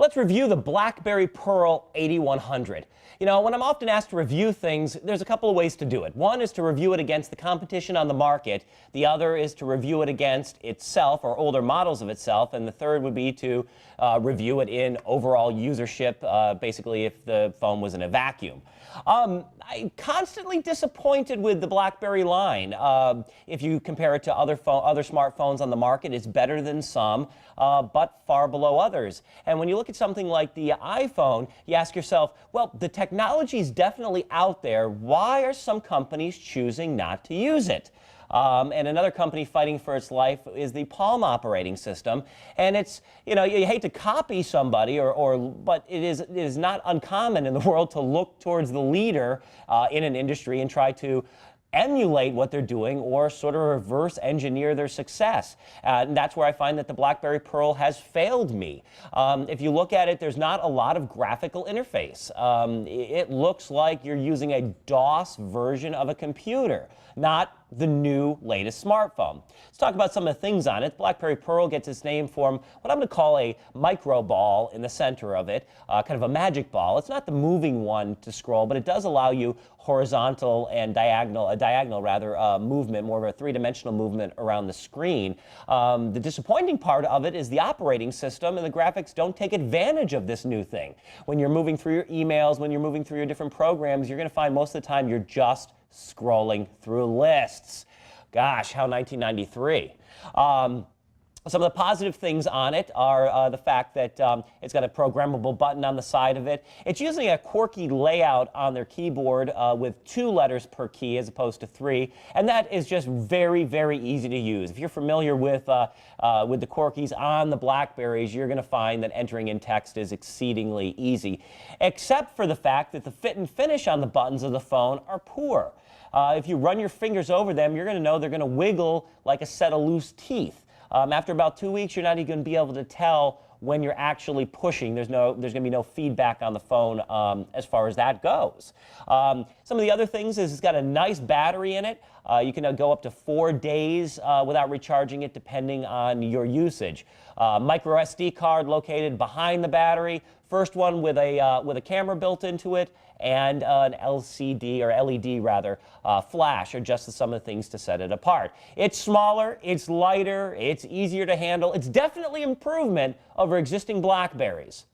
Let's review the BlackBerry Pearl 8100. You know, when I'm often asked to review things, there's a couple of ways to do it. One is to review it against the competition on the market. The other is to review it against itself or older models of itself. And the third would be to review it in overall usership, basically if the phone was in a vacuum. I'm constantly disappointed with the BlackBerry line. If you compare it to other smartphones on the market, it's better than some, but far below others. And when you look at something like the iPhone, you ask yourself, well, the technology is definitely out there. Why are some companies choosing not to use it? And another company fighting for its life is the Palm operating system. And it's, you know, you hate to copy somebody, but it is not uncommon in the world to look towards the leader in an industry and try to emulate what they're doing or sort of reverse engineer their success. And that's where I find that the BlackBerry Pearl has failed me. If you look at it, there's not a lot of graphical interface. It looks like you're using a DOS version of a computer, not the new latest smartphone. Let's talk about some of the things on it. BlackBerry Pearl gets its name from what I'm going to call a micro ball in the center of it, kind of a magic ball. It's not the moving one to scroll, but it does allow you horizontal and diagonal movement, more of a three-dimensional movement around the screen. The disappointing part of it is the operating system and the graphics don't take advantage of this new thing. When you're moving through your emails, when you're moving through your different programs, you're going to find most of the time you're just scrolling through lists. Gosh, how 1993. Some of the positive things on it are the fact that it's got a programmable button on the side of it. It's using a QWERTY layout on their keyboard with 2 letters per key as opposed to 3, and that is just very, very easy to use. If you're familiar with the QWERTYs on the BlackBerries, you're going to find that entering in text is exceedingly easy, except for the fact that the fit and finish on the buttons of the phone are poor. If you run your fingers over them, you're going to know they're going to wiggle like a set of loose teeth. After about 2 weeks, you're not even going to be able to tell when you're actually pushing. There's going to be no feedback on the phone as far as that goes. Some of the other things is it's got a nice battery in it. You can go up to 4 days without recharging it depending on your usage. Micro SD card located behind the battery. First one with a camera built into it, and an LCD, or LED rather, flash are just some of the things to set it apart. It's smaller, it's lighter, it's easier to handle. It's definitely improvement over existing BlackBerries.